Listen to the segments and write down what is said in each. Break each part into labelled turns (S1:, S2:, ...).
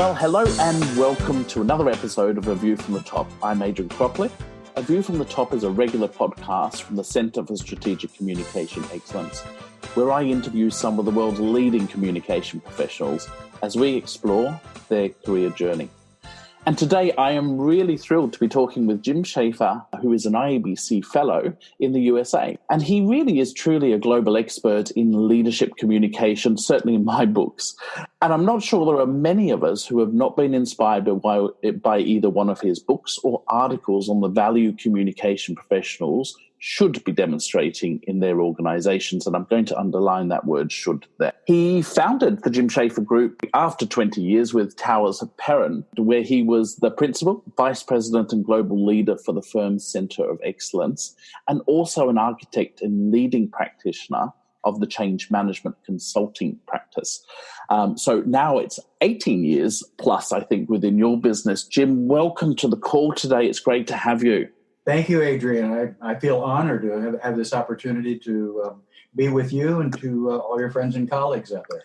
S1: Well, hello and welcome to another episode of A View from the Top. I'm Adrian Cropley. A View from the Top is a regular podcast from the Centre for Strategic Communication Excellence, where I interview some of the world's leading communication professionals as we explore their career journey. And today I am really thrilled to be talking with Jim Shaffer, who is an IABC fellow in the USA. And he really is truly a global expert in leadership communication, certainly in my books. And I'm not sure there are many of us who have not been inspired by either one of his books or articles on the value communication professionals should be demonstrating in their organizations. And I'm going to underline that word should there. He founded the Jim Shaffer Group after 20 years with Towers Perrin, where he was the principal, vice president and global leader for the firm's Center of Excellence, and also an architect and leading practitioner of the change management consulting practice. So now it's 18 years plus, I think, within your business. Jim, welcome to the call today. It's great to have you.
S2: Thank you, Adrian. I feel honored to have this opportunity to be with you and to all your friends and colleagues out there.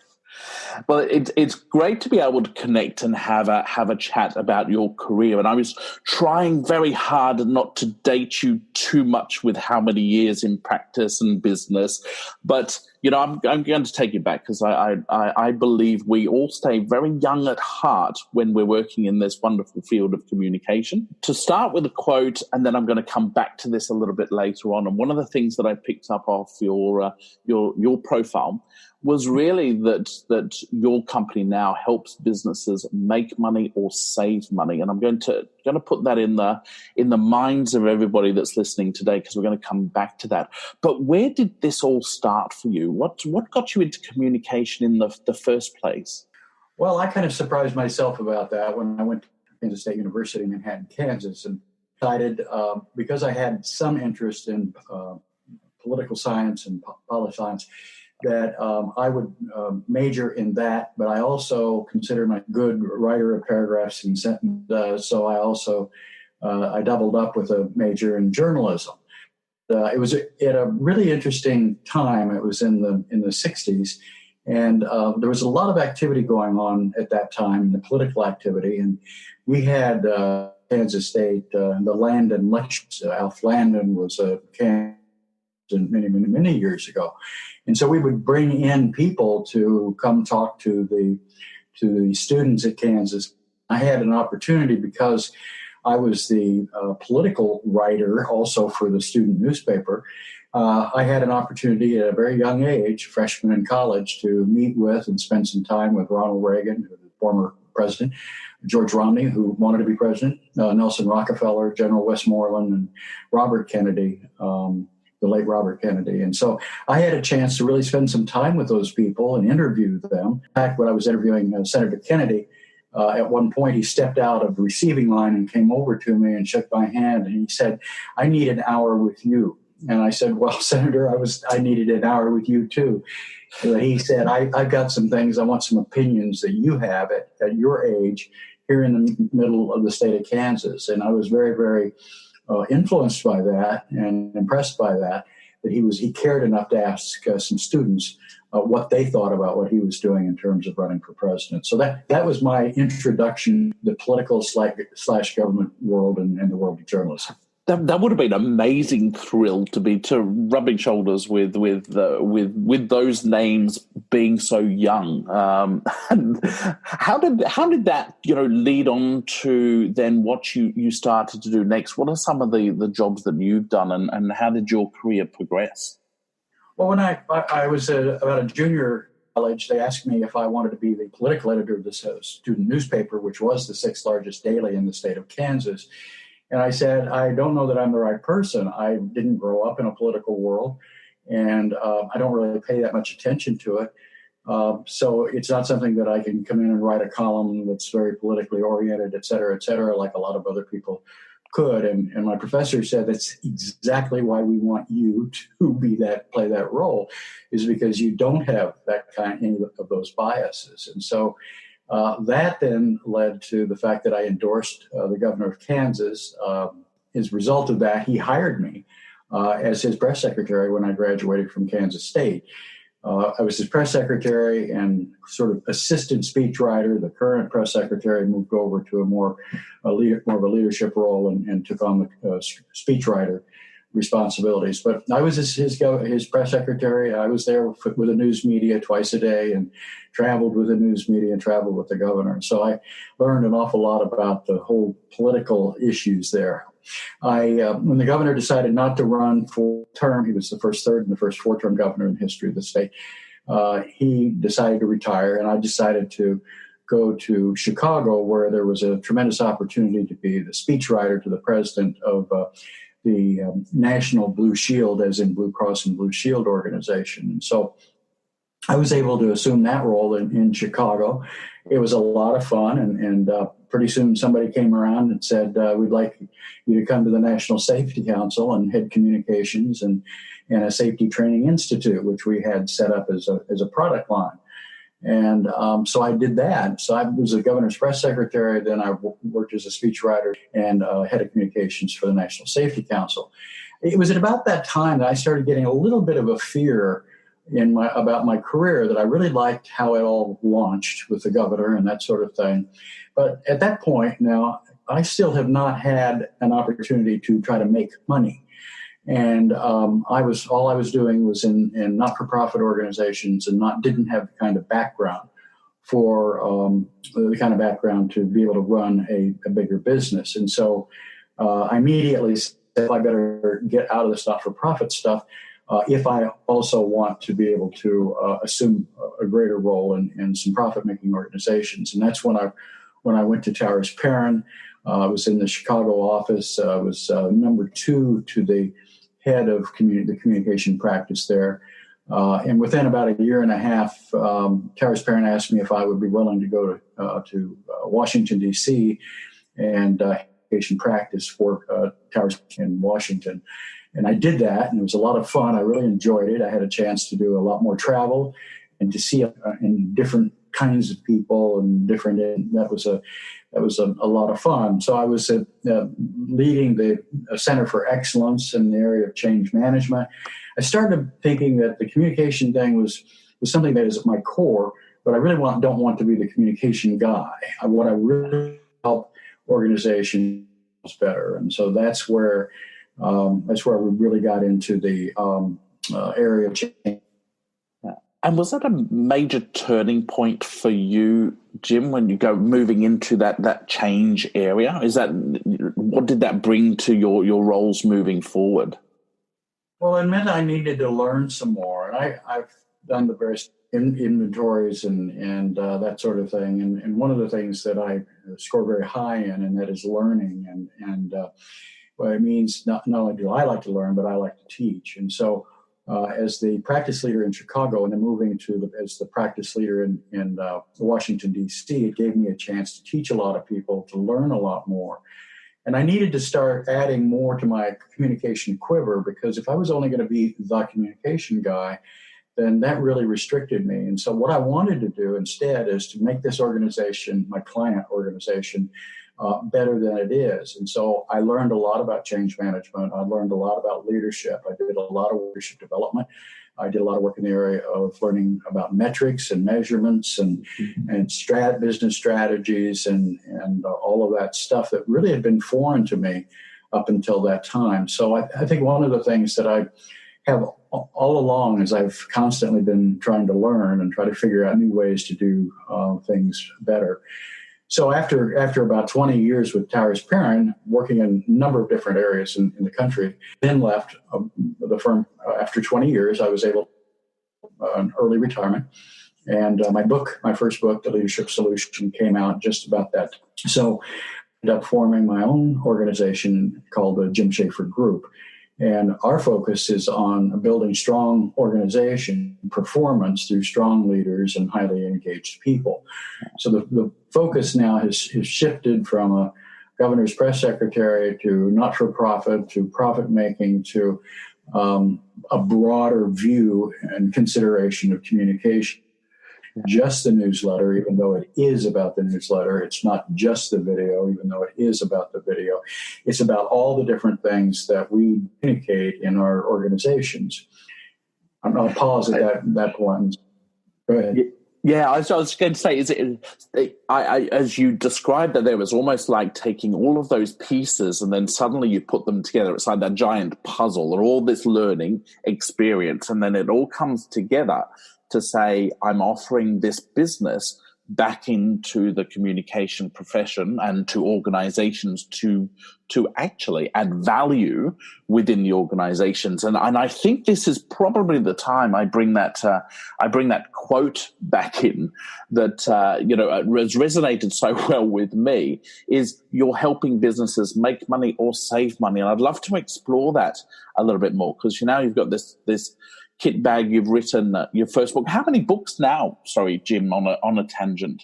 S1: Well, it's great to be able to connect and have a chat about your career. And I was trying very hard not to date you too much with how many years in practice and business. But, you know, I'm going to take you back because I believe we all stay very young at heart when we're working in this wonderful field of communication. To start with a quote, and then I'm going to come back to this a little bit later on. And one of the things that I picked up off your profile was really that your company now helps businesses make money or save money. And I'm going to put that in the minds of everybody that's listening today, because we're going to come back to that. But where did this all start for you? What got you into communication in the first place?
S2: Well, I kind of surprised myself about that when I went to Kansas State University in Manhattan, Kansas, and decided, because I had some interest in political science and poli science, that I would major in that, but I also consider myself a good writer of paragraphs and sentences. So I also I doubled up with a major in journalism. It was at a really interesting time. It was in the 60s, and there was a lot of activity going on at that time, the political activity, and we had Kansas State, the Landon lectures. Alf Landon was a candidate many years ago. And so we would bring in people to come talk to the students at Kansas. I had an opportunity because I was the political writer also for the student newspaper. I had an opportunity at a very young age, freshman in college, to meet with and spend some time with Ronald Reagan, the former president, George Romney, who wanted to be president, Nelson Rockefeller, General Westmoreland, and Robert Kennedy, the late Robert Kennedy. And so I had a chance to really spend some time with those people and interview them. In fact, when I was interviewing Senator Kennedy, at one point he stepped out of the receiving line and came over to me and shook my hand, and he said, "I need an hour with you." And I said, "Well, Senator, I needed an hour with you too." And he said, I've got some things, I want some opinions that you have at your age here in the middle of the state of Kansas. And I was very, very influenced by that and impressed by that he cared enough to ask some students what they thought about what he was doing in terms of running for president. So that was my introduction to the political / government world and the world of journalism.
S1: That would have been an amazing thrill to rubbing shoulders with those names being so young. And how did that lead on to then what you started to do next? What are some of the jobs that you've done, and how did your career progress?
S2: Well, when I was about a junior college, they asked me if I wanted to be the political editor of the student newspaper, which was the 6th largest daily in the state of Kansas. And I said, I don't know that I'm the right person. I didn't grow up in a political world, and I don't really pay that much attention to it. So it's not something that I can come in and write a column that's very politically oriented, et cetera, like a lot of other people could. And my professor said, that's exactly why we want you to play that role, is because you don't have any of those biases. And so that then led to the fact that I endorsed the governor of Kansas. As a result of that, he hired me as his press secretary when I graduated from Kansas State. I was his press secretary and sort of assistant speechwriter. The current press secretary moved over to more of a leadership role and took on the speechwriter responsibilities. But I was his press secretary. I was there with the news media twice a day and traveled with the news media and traveled with the governor. And so I learned an awful lot about the whole political issues there. When the governor decided not to run full term, he was the third and the first four-term governor in the history of the state. He decided to retire, and I decided to go to Chicago, where there was a tremendous opportunity to be the speechwriter to the president of the National Blue Shield, as in Blue Cross and Blue Shield organization. And so I was able to assume that role in Chicago. It was a lot of fun, and pretty soon somebody came around and said, we'd like you to come to the National Safety Council and head communications and a safety training institute, which we had set up as a product line. And so I did that. So I was the governor's press secretary. Then I worked as a speechwriter and head of communications for the National Safety Council. It was at about that time that I started getting a little bit of a fear about my career, that I really liked how it all launched with the governor and that sort of thing. But at that point now, I still have not had an opportunity to try to make money. And all I was doing was in not-for-profit organizations and didn't have the kind of background to be able to run a bigger business. And so I immediately said, I better get out of this not-for-profit stuff if I also want to be able to assume a greater role in some profit-making organizations. And that's when I went to Towers Perrin. I was in the Chicago office. I was number 2 to the head of the communication practice there. And within about a year and a half, Towers Perrin asked me if I would be willing to go to Washington, D.C. and communication practice for Towers in Washington. And I did that, and it was a lot of fun. I really enjoyed it. I had a chance to do a lot more travel and to see in different kinds of people and that was a lot of fun. So I was leading the Center for Excellence in the area of change management. I started thinking that the communication thing was something that is at my core, but I really don't want to be the communication guy. What I really help organizations better, and so that's where we really got into the area of change.
S1: And was that a major turning point for you, Jim, when you go moving into that change area? What did that bring to your roles moving forward?
S2: Well, it meant I needed to learn some more. And I've done the various inventories and that sort of thing. And one of the things that I score very high in, and that is learning. And what it means, not only do I like to learn, but I like to teach. And so as the practice leader in Chicago and then moving as the practice leader in Washington, D.C., it gave me a chance to teach a lot of people, to learn a lot more. And I needed to start adding more to my communication quiver, because if I was only going to be the communication guy, then that really restricted me. And so what I wanted to do instead is to make this organization, my client organization, better than it is. And so I learned a lot about change management. I learned a lot about leadership. I did a lot of leadership development. I did a lot of work in the area of learning about metrics and measurements and business strategies and all of that stuff that really had been foreign to me up until that time. So I think one of the things that I have all along is I've constantly been trying to learn and try to figure out new ways to do things better. So after about 20 years with Towers Perrin, working in a number of different areas in the country, then left the firm after 20 years. I was able to an early retirement. And my first book, The Leadership Solution, came out just about that. So I ended up forming my own organization called the Jim Shaffer Group. And our focus is on building strong organization performance through strong leaders and highly engaged people. So the focus now has shifted from a governor's press secretary to not-for-profit to profit-making to a broader view and consideration of communication. Just the newsletter, even though it is about the newsletter. It's not just the video, even though it is about the video. It's about all the different things that we communicate in our organizations. I'll pause at that point. Go ahead.
S1: Yeah, I was going to say, as you described that, there was almost like taking all of those pieces and then suddenly you put them together. It's like that giant puzzle or all this learning experience, and then it all comes together to say, I'm offering this business back into the communication profession and to organizations to actually add value within the organizations. And I think this is probably the time I bring that quote back in that has resonated so well with me, is you're helping businesses make money or save money. And I'd love to explore that a little bit more, because you've got this kit bag, you've written your first book. How many books now? Sorry, Jim, on a tangent.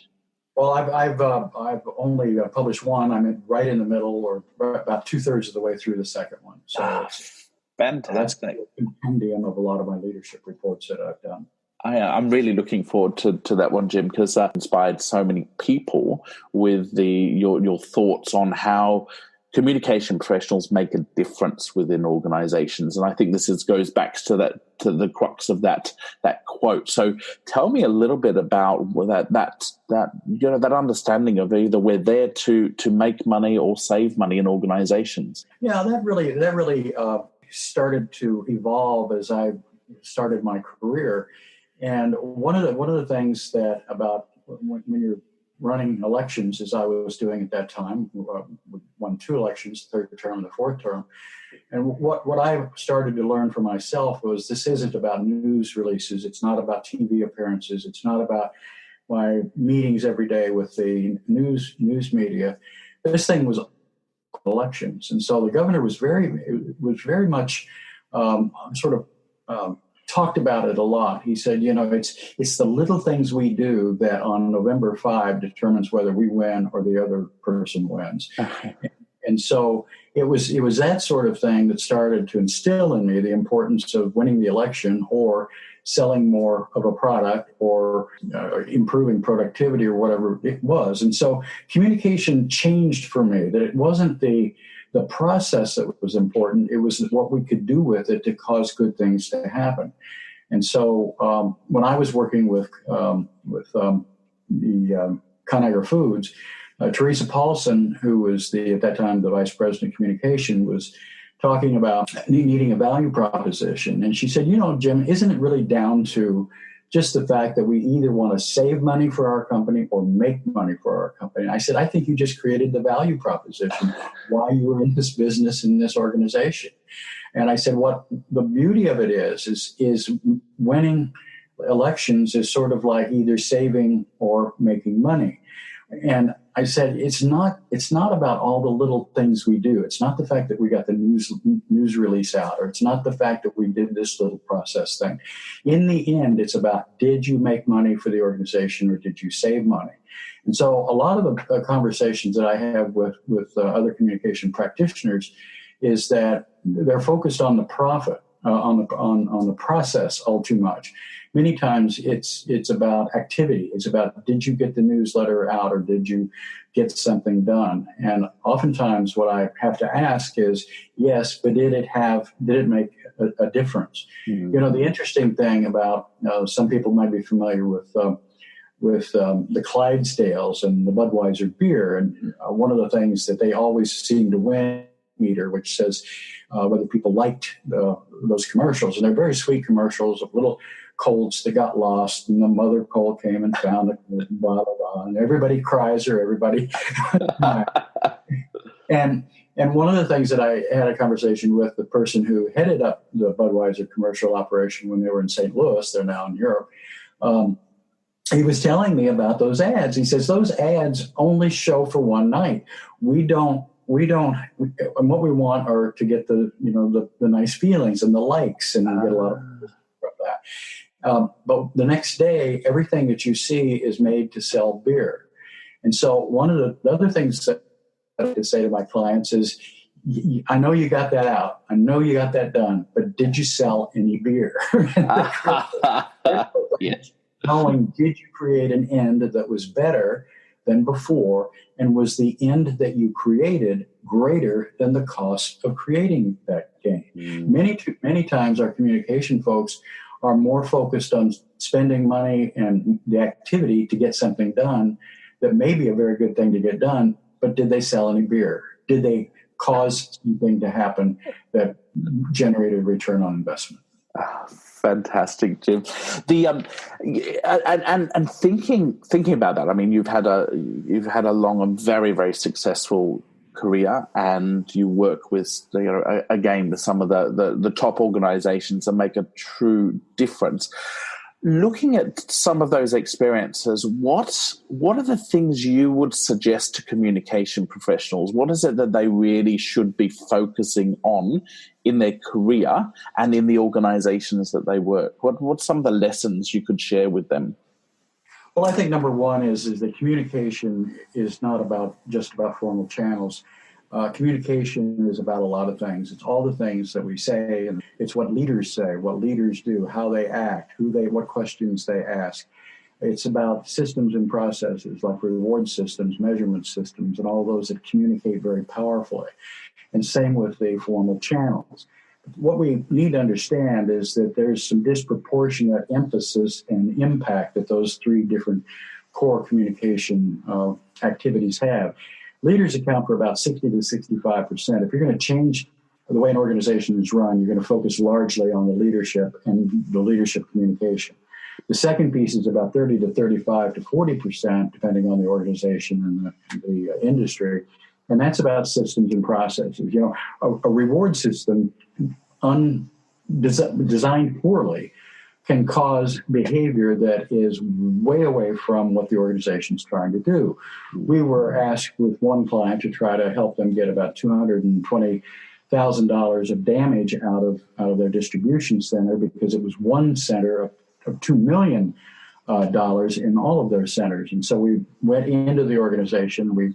S2: Well, I've only published one. I'm right in the middle, or about 2/3 of the way through the second one. So it's
S1: fantastic.
S2: That's a compendium of a lot of my leadership reports that I've done.
S1: I'm really looking forward to that one, Jim, because inspired so many people with your thoughts on how communication professionals make a difference within organizations. And I think this goes back to the crux of that quote. So tell me a little bit about that understanding of either we're there to make money or save money in organizations.
S2: Yeah, that really started to evolve as I started my career. And one of the things that about when you're running elections, as I was doing at that time, we won 2 elections, third term and the fourth term. And what I started to learn for myself was this isn't about news releases. It's not about TV appearances. It's not about my meetings every day with the news media. This thing was elections. And so the governor was very much talked about it a lot. He said, it's the little things we do that on November 5 determines whether we win or the other person wins. Okay. And so it was that sort of thing that started to instill in me the importance of winning the election or selling more of a product or improving productivity or whatever it was. And so communication changed for me, that it wasn't the process that was important. It was what we could do with it to cause good things to happen. And so when I was working with the Conagra Foods, Teresa Paulson, who was at that time the vice president of communication, was talking about needing a value proposition. And she said, Jim, isn't it really down to just the fact that we either want to save money for our company or make money for our company? And I said, I think you just created the value proposition why you were in this business, in this organization. And I said, what the beauty of it is winning elections is sort of like either saving or making money. And I said, it's not about all the little things we do. It's not the fact that we got the news release out, or it's not the fact that we did this little process thing. In the end, it's about, did you make money for the organization or did you save money? And so a lot of the conversations that I have with other communication practitioners is that they're focused on the profit, on the process all too much. Many times it's about activity. It's about, did you get the newsletter out or did you get something done? And oftentimes what I have to ask is, yes, but did it make a difference? Mm-hmm. The interesting thing about some people might be familiar with the Clydesdales and the Budweiser beer. And one of the things that they always seem to win meter, which says whether people liked those commercials. And they're very sweet commercials of little colts that got lost, and the mother colt came and found it, blah, blah, blah, and everybody cries or everybody. And one of the things that I had a conversation with the person who headed up the Budweiser commercial operation when they were in St. Louis, they're now in Europe, he was telling me about those ads. He says, those ads only show for one night. And what we want are to get the nice feelings and the likes, and you get a lot of that. But the next day, everything that you see is made to sell beer. And so one of the other things that I could say to my clients is, I know you got that out. I know you got that done, but did you sell any beer?
S1: Yes.
S2: Knowing, did you create an end that was better than before, and was the end that you created greater than the cost of creating that gain? Many times our communication folks are more focused on spending money and the activity to get something done that may be a very good thing to get done, but did they sell any beer? Did they cause something to happen that generated return on investment?
S1: Fantastic, Jim. The and thinking about that, I mean, you've had a long and very, very successful career, and you work with, again, with some of the top organizations and make a true difference. Looking at some of those experiences, what are the things you would suggest to communication professionals? What is it that they really should be focusing on in their career and in the organizations that they work? What's some of the lessons you could share with them?
S2: Well, I think number one is that communication is not just about formal channels. Communication is about a lot of things. It's all the things that we say, and it's what leaders say, what leaders do, how they act, what questions they ask. It's about systems and processes like reward systems, measurement systems, and all those that communicate very powerfully. And same with the formal channels. What we need to understand is that there's some disproportionate emphasis and impact that those three different core communication activities have. Leaders account for about 60 to 65%. If you're going to change the way an organization is run, you're going to focus largely on the leadership and the leadership communication. The second piece is about 30 to 35 to 40%, depending on the organization and the industry. And that's about systems and processes. A reward system designed poorly can cause behavior that is way away from what the organization's trying to do. We were asked with one client to try to help them get about $220,000 of damage out of their distribution center because it was one center of $2 million in all of their centers. And so we went into the organization. We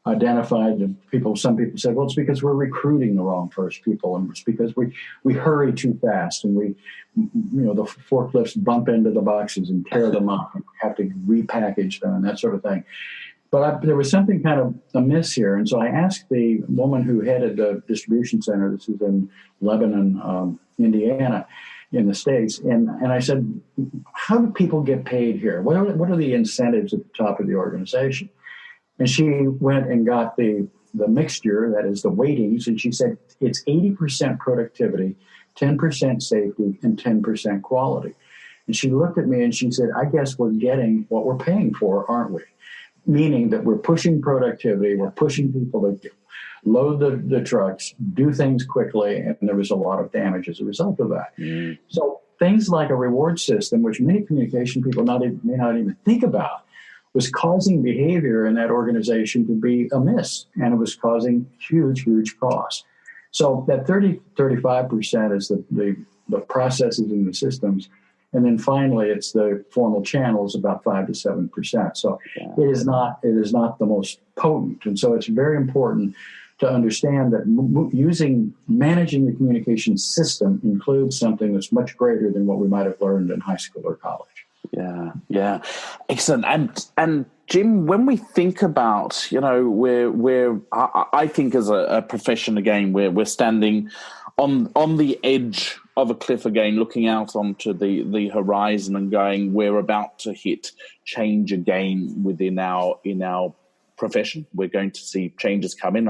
S2: identified the people. Some people said, well, it's because we're recruiting the wrong first people, and it's because we hurry too fast, and the forklifts bump into the boxes and tear them up, and we have to repackage them and that sort of thing. But there was something kind of amiss here, and so I asked the woman who headed the distribution center. This is in Lebanon, Indiana, in the States, and I said, how do people get paid here? What are the incentives at the top of the organization? And she went and got the mixture, that is the weightings, and she said it's 80% productivity, 10% safety, and 10% quality. And she looked at me and she said, I guess we're getting what we're paying for, aren't we? Meaning that we're pushing productivity, we're pushing people to load the trucks, do things quickly, and there was a lot of damage as a result of that. Mm. So things like a reward system, which many communication people may not even think about, was causing behavior in that organization to be amiss, and it was causing huge, huge costs. So that 30-35% is the processes and the systems, and then finally it's the formal channels, about 5 to 7%. So it is not the most potent, and so it's very important to understand that managing the communication system includes something that's much greater than what we might have learned in high school or college. Yeah, excellent. And Jim, when we think about, I think as a profession again, we're standing on the edge of a cliff again, looking out onto the horizon and going, we're about to hit change again in our profession. We're going to see changes come in.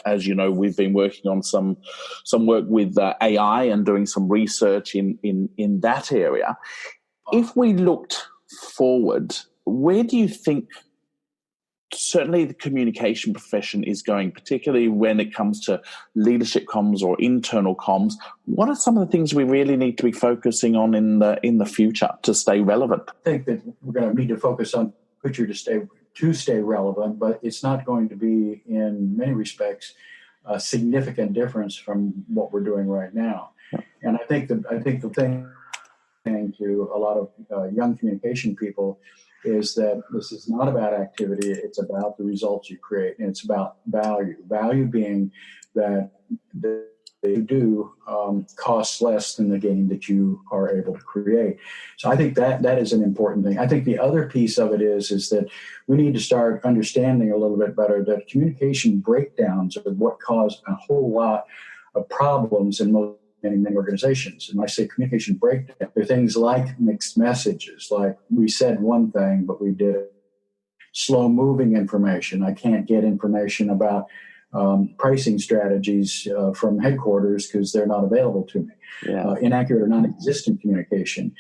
S2: As you know, we've been working on some work with AI and doing some research in that area. If we looked forward, where do you think certainly the communication profession is going, particularly when it comes to leadership comms or internal comms? What are some of the things we really need to be focusing on in the future to stay relevant? I think that we're going to need to focus on future to stay relevant, but it's not going to be, in many respects, a significant difference from what we're doing right now. And I think the thing to a lot of young communication people is that this is not about activity, it's about the results you create, and it's about value. Value being that you do costs less than the gain that you are able to create. So I think that is an important thing. I think the other piece of it is that we need to start understanding a little bit better that communication breakdowns are what cause a whole lot of problems in most many organizations. And when I say communication breakdown, there are things like mixed messages, like we said one thing, but we did it. Slow moving information. I can't get information about pricing strategies from headquarters because they're not available to me.
S1: Yeah.
S2: Inaccurate or non-existent communication.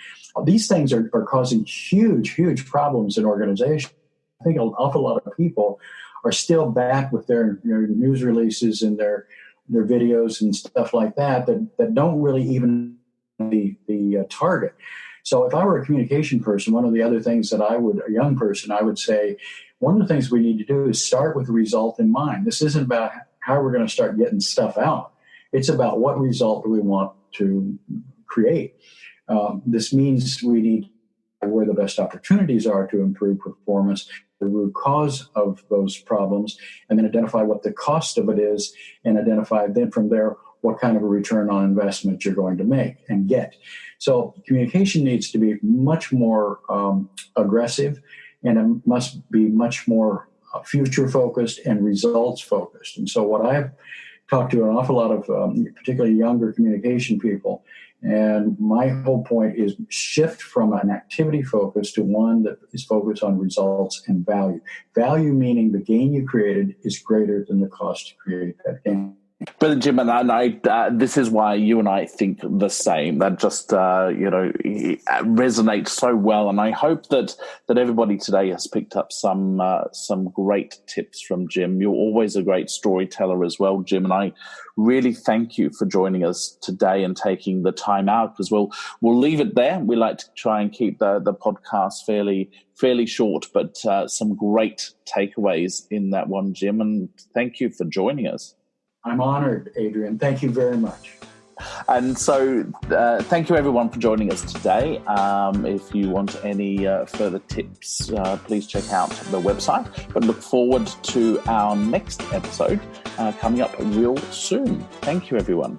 S2: These things are causing huge problems in organizations. I think an awful lot of people are still back with their news releases and their videos and stuff like that don't really even the target. So if I were a communication person, one of the other things that a young person, I would say, one of the things we need to do is start with the result in mind. This isn't about how we're going to start getting stuff out. It's about what result do we want to create. This means we need to know where the best opportunities are to improve performance, the root cause of those problems, and then identify what the cost of it is, and identify then from there what kind of a return on investment you're going to make and get. So communication needs to be much more aggressive, and it must be much more future-focused and results-focused. And so what I've talked to an awful lot of particularly younger communication people, and my whole point is shift from an activity focus to one that is focused on results and value. Value meaning the gain you created is greater than the cost to create that gain.
S1: But Jim, and I this is why you and I think the same. That just resonates so well, and I hope that everybody today has picked up some great tips from Jim. You're always a great storyteller as well, Jim, and I really thank you for joining us today and taking the time out, because we'll leave it there. We like to try and keep the podcast fairly short, but some great takeaways in that one, Jim. And thank you for joining us.
S2: I'm honored, Adrian. Thank you very much.
S1: And so thank you, everyone, for joining us today. If you want any further tips, please check out the website. But look forward to our next episode coming up real soon. Thank you, everyone.